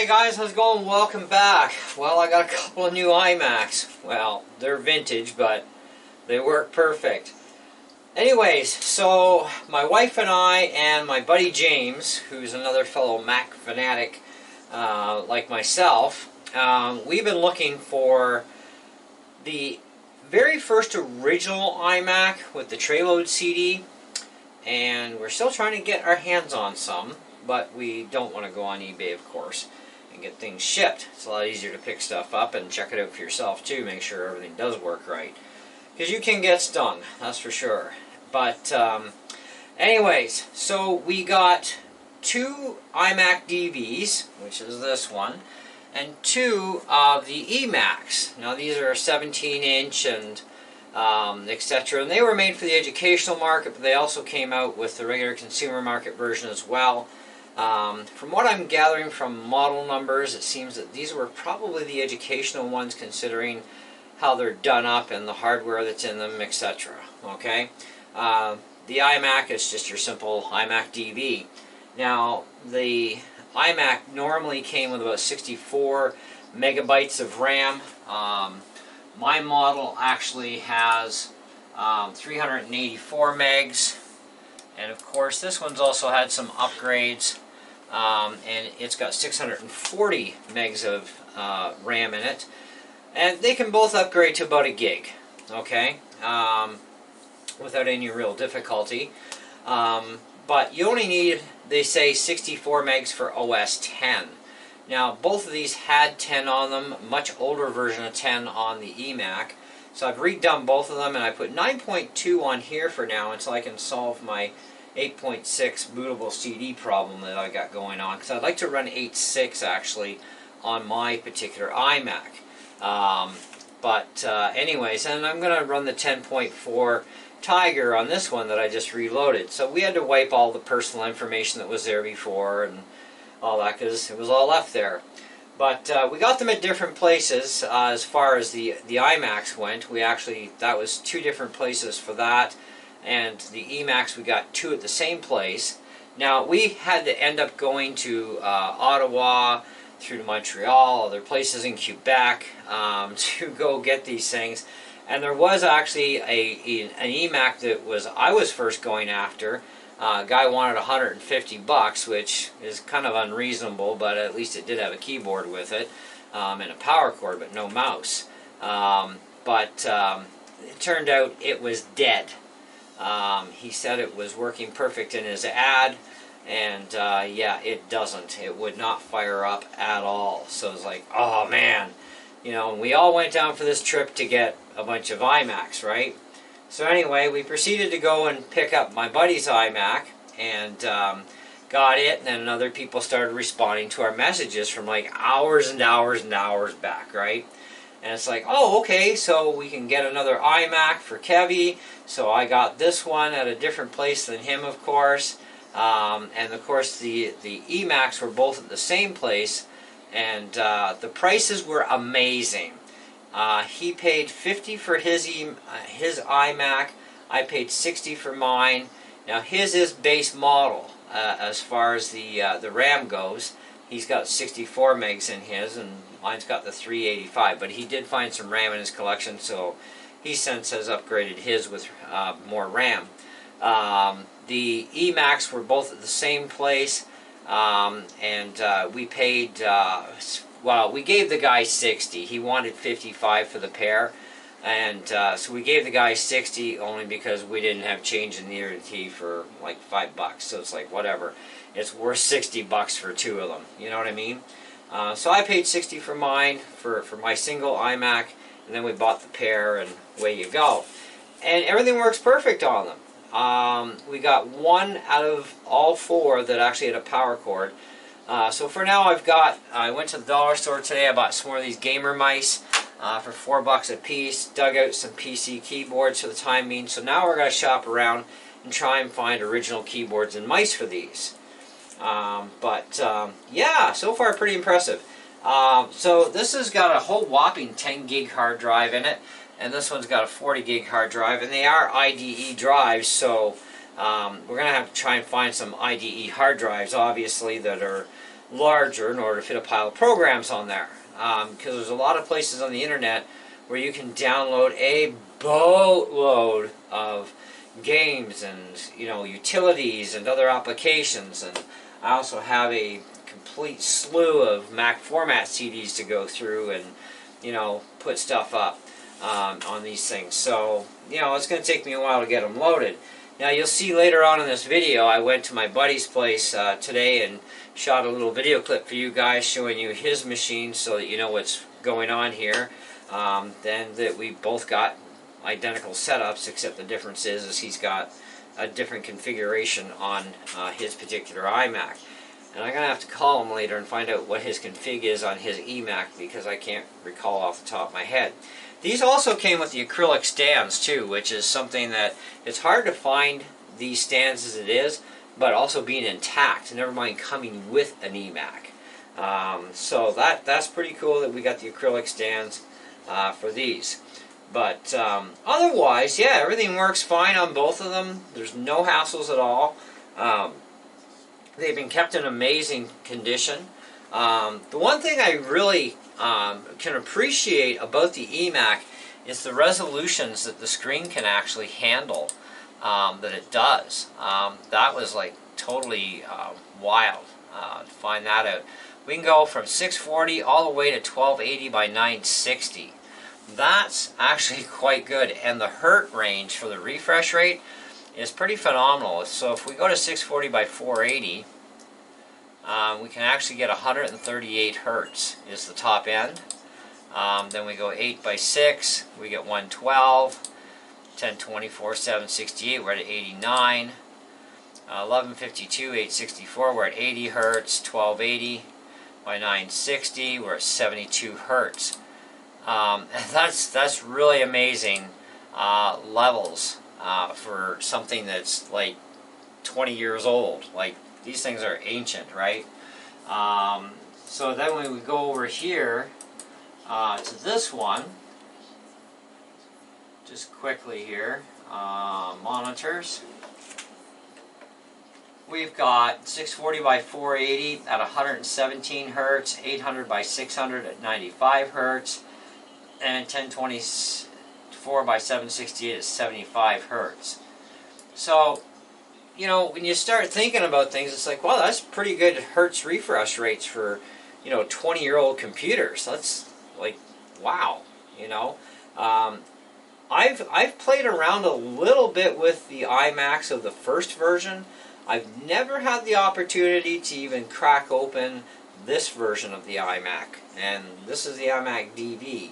Hey guys, how's it going? Welcome back. Well, I got a couple of new iMacs. Well, they're vintage, but they work perfect. Anyways, so my wife and I and my buddy James, who's another fellow Mac fanatic like myself, we've been looking for the very first original iMac with the tray load CD, and we're still trying to get our hands on some, but we don't want to go on eBay, of course, and get things shipped. It's a lot easier to pick stuff up and check it out for yourself too, make sure everything does work right, because you can get stung, that's for sure. But anyways, so we got two iMac DVs, which is this one, and two of the Emacs. Now these are 17-inch and etc. And they were made for the educational market, but they also came out with the regular consumer market version as well. From what I'm gathering from model numbers, it seems that these were probably the educational ones, considering how they're done up and the hardware that's in them, etc. Okay, the iMac is just your simple iMac DV. Now the iMac normally came with about 64 megabytes of RAM. My model actually has 384 megs, and of course this one's also had some upgrades, and it's got 640 megs of RAM in it, and they can both upgrade to about a gig, okay, without any real difficulty. But you only need, they say, 64 megs for OS 10. Now both of these had 10 on them, much older version of 10 on the Emac. So I've redone both of them, and I put 9.2 on here for now until I can solve my 8.6 bootable CD problem that I got going on, because I'd like to run 8.6 actually on my particular iMac. Anyways, and I'm going to run the 10.4 Tiger on this one that I just reloaded. So we had to wipe all the personal information that was there before and all that, because it was all left there. But we got them at different places as far as the iMacs went. We actually, that was two different places for that, and the Emacs we got two at the same place. Now we had to end up going to Ottawa, through to Montreal, other places in Quebec, to go get these things. And there was actually an Imac that I was first going after. A guy wanted $150, which is kind of unreasonable, but at least it did have a keyboard with it, and a power cord, but no mouse. It turned out it was dead. He said it was working perfect in his ad, and yeah, it doesn't. It would not fire up at all. So it's like, oh man. You know, we all went down for this trip to get a bunch of iMacs, right? So anyway, we proceeded to go and pick up my buddy's iMac, and got it, and then other people started responding to our messages from like hours and hours and hours back, right? And it's like, oh, okay, so we can get another iMac for Kevy. So I got this one at a different place than him, of course. And of course the Emacs were both at the same place, and the prices were amazing. He paid $50 for his iMac. I paid $60 for mine. Now his is base model as far as the RAM goes. He's got 64 megs in his, and mine's got the 385. But he did find some RAM in his collection, so he since has upgraded his with more RAM. The Emacs were both at the same place, and we paid. Well, we gave the guy 60. He wanted 55 for the pair, and so we gave the guy 60 only because we didn't have change in the ERT for like $5. So it's like, whatever. It's worth $60 for two of them. You know what I mean? So I paid 60 for mine for my single iMac, and then we bought the pair, and away you go. And everything works perfect on them. We got one out of all four that actually had a power cord. So for now I went to the dollar store today, I bought some more of these gamer mice for $4 a piece, dug out some PC keyboards for the time being, so now we're going to shop around and try and find original keyboards and mice for these. Yeah, so far pretty impressive. So this has got a whole whopping 10 gig hard drive in it, and this one's got a 40 gig hard drive, and they are IDE drives, so we're going to have to try and find some IDE hard drives, obviously, that are larger in order to fit a pile of programs on there. Because there's a lot of places on the internet where you can download a boatload of games and utilities and other applications. And I also have a complete slew of Mac format CDs to go through and put stuff up on these things. So it's going to take me a while to get them loaded. Now you'll see later on in this video, I went to my buddy's place today and shot a little video clip for you guys showing you his machine so that you know what's going on here. Then that we both got identical setups, except the difference is he's got a different configuration on his particular iMac. And I'm going to have to call him later and find out what his config is on his Imac, because I can't recall off the top of my head. These also came with the acrylic stands too, which is something that it's hard to find these stands as it is, but also being intact, never mind coming with an Imac. So that's pretty cool that we got the acrylic stands for these. But otherwise, yeah, everything works fine on both of them. There's no hassles at all. They've been kept in amazing condition. The one thing I really can appreciate about the Imac is the resolutions that the screen can actually handle, that it does. That was like totally wild to find that out. We can go from 640 all the way to 1280 by 960. That's actually quite good, and the hertz range for the refresh rate is pretty phenomenal. So if we go to 640 by 480, we can actually get 138 hertz is the top end. Then we go 8 by 6, we get 112, 1024, 768, we're at 89, 1152, 864, we're at 80 hertz, 1280 by 960, we're at 72 hertz. And that's really amazing levels for something that's like 20 years old. Like, these things are ancient, right? So then when we go over here to this one, just quickly here, monitors. We've got 640 by 480 at 117 hertz, 800 by 600 at 95 hertz, and 1024 by 768 at 75 hertz. So, when you start thinking about things, it's like, well, that's pretty good hertz refresh rates for, 20-year-old computers. That's like, wow, I've played around a little bit with the iMacs of the first version. I've never had the opportunity to even crack open this version of the iMac, and this is the iMac DV.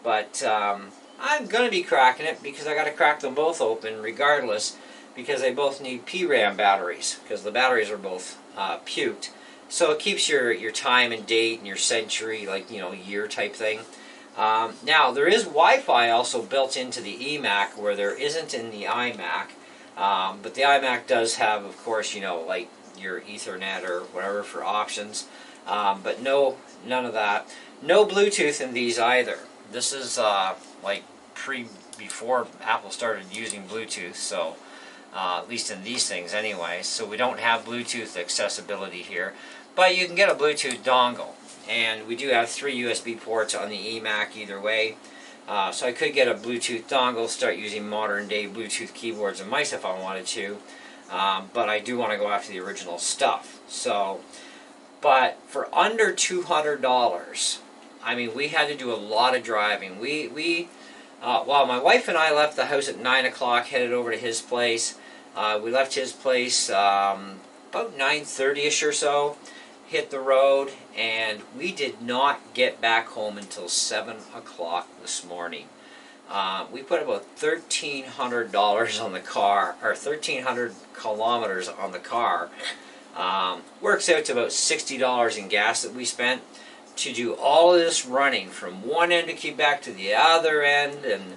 But I'm going to be cracking it because I got to crack them both open regardless, because they both need PRAM batteries, because the batteries are both puked. So it keeps your time and date and your century, like, year type thing. Now, there is Wi-Fi also built into the Imac where there isn't in the iMac. But the iMac does have, of course, like your Ethernet or whatever for options. But none of that. No Bluetooth in these either. This is like before Apple started using Bluetooth, so at least in these things anyway. So we don't have Bluetooth accessibility here, but you can get a Bluetooth dongle, and we do have 3 USB ports on the Imac either way. So I could get a Bluetooth dongle, start using modern day Bluetooth keyboards and mice if I wanted to, but I do want to go after the original stuff. So, but for under $200, I mean, we had to do a lot of driving. Well, my wife and I left the house at 9 o'clock, headed over to his place. We left his place about 9:30ish or so, hit the road, and we did not get back home until 7 o'clock this morning. We put about $1,300 on the car, or 1,300 kilometers on the car. Works out to about $60 in gas that we spent to do all of this running from one end of Quebec to the other end, and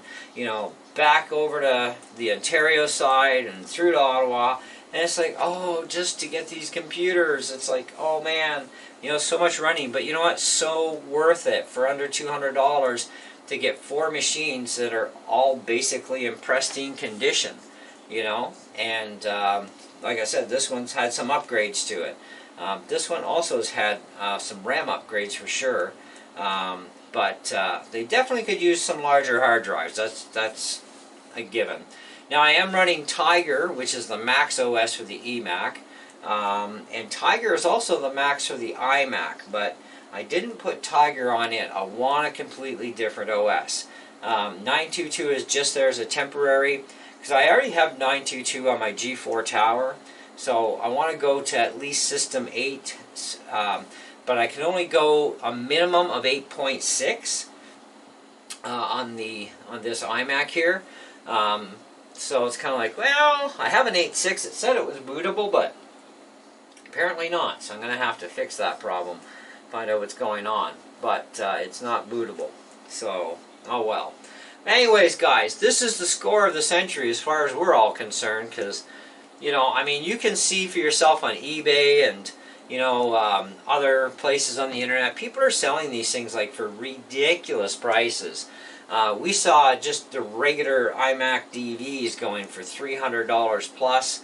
back over to the Ontario side and through to Ottawa. And it's like, oh, just to get these computers, it's like, oh man, so much running. But you know what? So worth it for under $200 to get 4 machines that are all basically in pristine condition, And like I said, this one's had some upgrades to it. This one also has had some RAM upgrades for sure, but they definitely could use some larger hard drives. That's a given. Now I am running Tiger, which is the Max OS for the Emac, and Tiger is also the Max for the iMac, but I didn't put Tiger on it. I want a completely different OS. 922 is just there as a temporary, because I already have 922 on my G4 tower, so I want to go to at least System 8, but I can only go a minimum of 8.6 on this iMac here. So it's kind of like, well, I have an 8.6. It said it was bootable, but apparently not. So I'm going to have to fix that problem, find out what's going on. But it's not bootable. So, oh well. Anyways, guys, this is the score of the century as far as we're all concerned, because, you know, I mean, you can see for yourself on eBay and, you know, other places on the internet, people are selling these things like for ridiculous prices. We saw just the regular iMac DVs going for $300 plus,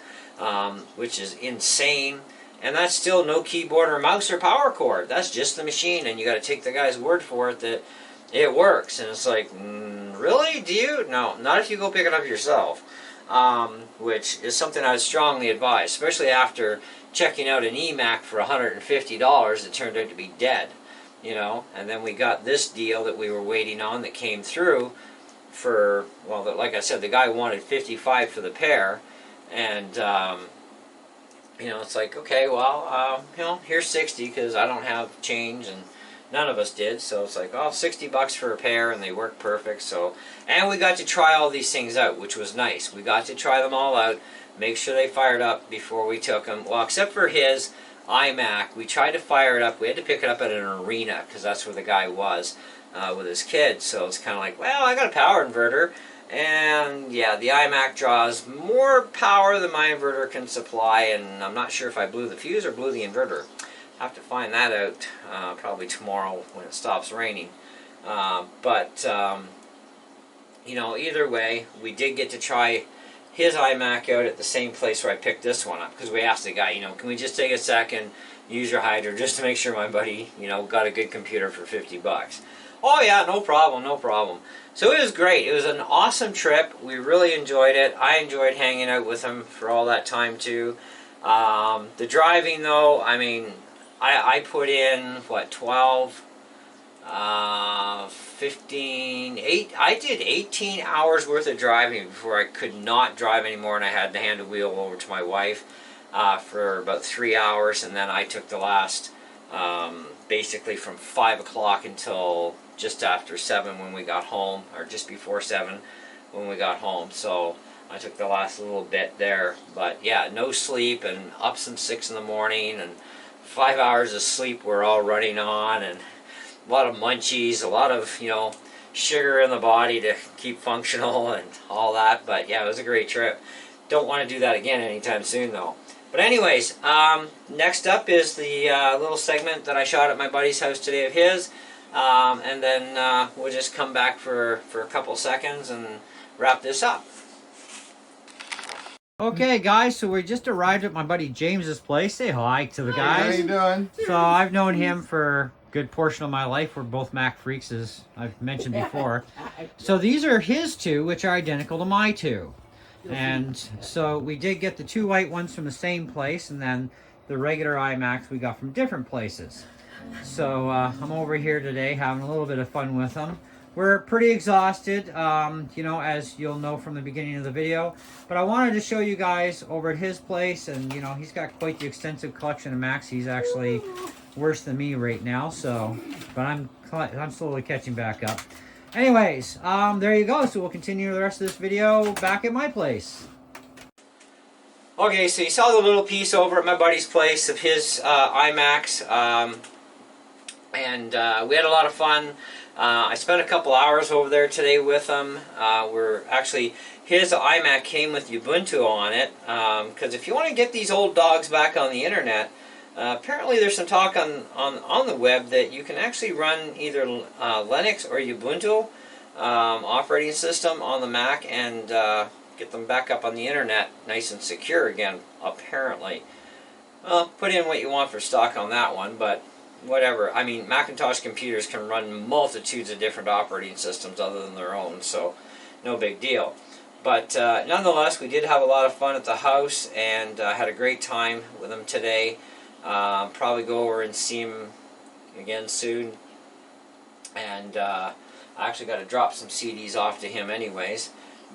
which is insane. And that's still no keyboard or mouse or power cord. That's just the machine, and you got to take the guy's word for it that it works. And it's like, really? Do you? No, not if you go pick it up yourself, which is something I would strongly advise, especially after checking out an Imac for $150 that turned out to be dead. You know, and then we got this deal that we were waiting on that came through for, well, like I said, the guy wanted $55 for the pair, and you know, it's like, okay, well, you know, here's $60 because I don't have change, and none of us did, so it's like, oh, $60 for a pair, and they work perfect. So, and we got to try all these things out, which was nice. We got to try them all out, make sure they fired up before we took them. Well, except for his iMac, we tried to fire it up. We had to pick it up at an arena because that's where the guy was with his kids. So it's kind of like, well, I got a power inverter, and yeah, the iMac draws more power than my inverter can supply, and I'm not sure if I blew the fuse or blew the inverter. I'll have to find that out probably tomorrow when it stops raining. But you know, either way, we did get to try his iMac out at the same place where I picked this one up, because we asked the guy, you know, can we just take a second, use your hydro, just to make sure my buddy, you know, got a good computer for $50. Oh yeah, no problem, no problem. So it was great. It was an awesome trip. We really enjoyed it. I enjoyed hanging out with him for all that time too. The driving though, I mean, I put in, what, 12... 15, I did 18 hours worth of driving before I could not drive anymore, and I had to hand the wheel over to my wife for about 3 hours, and then I took the last, basically from 5 o'clock until just after 7 when we got home, or just before 7 when we got home. So I took the last little bit there, but yeah, no sleep, and up since 6 in the morning, and 5 hours of sleep we're all running on, and a lot of munchies, a lot of, you know, sugar in the body to keep functional and all that. But yeah, it was a great trip. Don't want to do that again anytime soon though. But anyways, next up is the little segment that I shot at my buddy's house today of his. And then we'll just come back for a couple seconds and wrap this up. Okay, guys, so we just arrived at my buddy James's place. Say hi to the guys. How you doing? So I've known him for good portion of my life. We're both Mac freaks, as I've mentioned before. So these are his two, which are identical to my two. And so we did get the two white ones from the same place, and then the regular iMacs we got from different places. So I'm over here today having a little bit of fun with them. We're pretty exhausted, you know, as you'll know from the beginning of the video. But I wanted to show you guys over at his place, and, you know, he's got quite the extensive collection of Macs. He's actually worse than me right now, so, but I'm slowly catching back up. Anyways, there you go. So we'll continue the rest of this video back at my place. Okay, so you saw the little piece over at my buddy's place of his iMacs, and we had a lot of fun. I spent a couple hours over there today with him. His iMac came with Ubuntu on it, because if you want to get these old dogs back on the internet, apparently there's some talk on the web that you can actually run either Linux or Ubuntu operating system on the Mac and get them back up on the internet nice and secure again, apparently. Well, put in what you want for stock on that one, but whatever. I mean, Macintosh computers can run multitudes of different operating systems other than their own, so no big deal. But nonetheless, we did have a lot of fun at the house, and had a great time with him today. Probably go over and see him again soon. And I actually got to drop some CDs off to him anyways.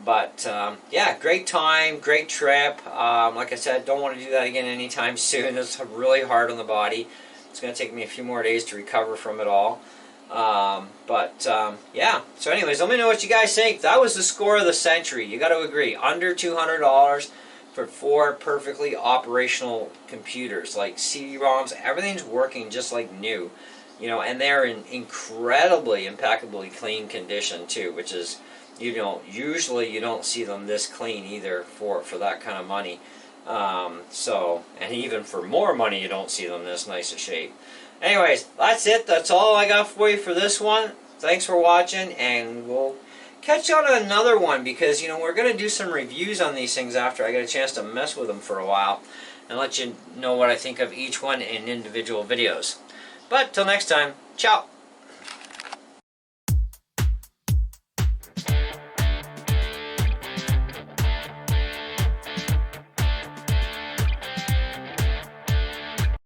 But yeah, great time, great trip. Like I said, don't want to do that again anytime soon. It's really hard on the body. It's going to take me a few more days to recover from it all. Yeah, so anyways, let me know what you guys think. That was the score of the century. You got to agree, under $200 for 4 perfectly operational computers, like CD-ROMs. Everything's working just like new, you know, and they're in incredibly, impeccably clean condition too, which is, you know, usually you don't see them this clean either for that kind of money. And even for more money, you don't see them this nice a shape. Anyways, that's it. That's all I got for you for this one. Thanks for watching, and we'll catch you on another one, because, you know, we're going to do some reviews on these things after I get a chance to mess with them for a while and let you know what I think of each one in individual videos. But till next time, ciao.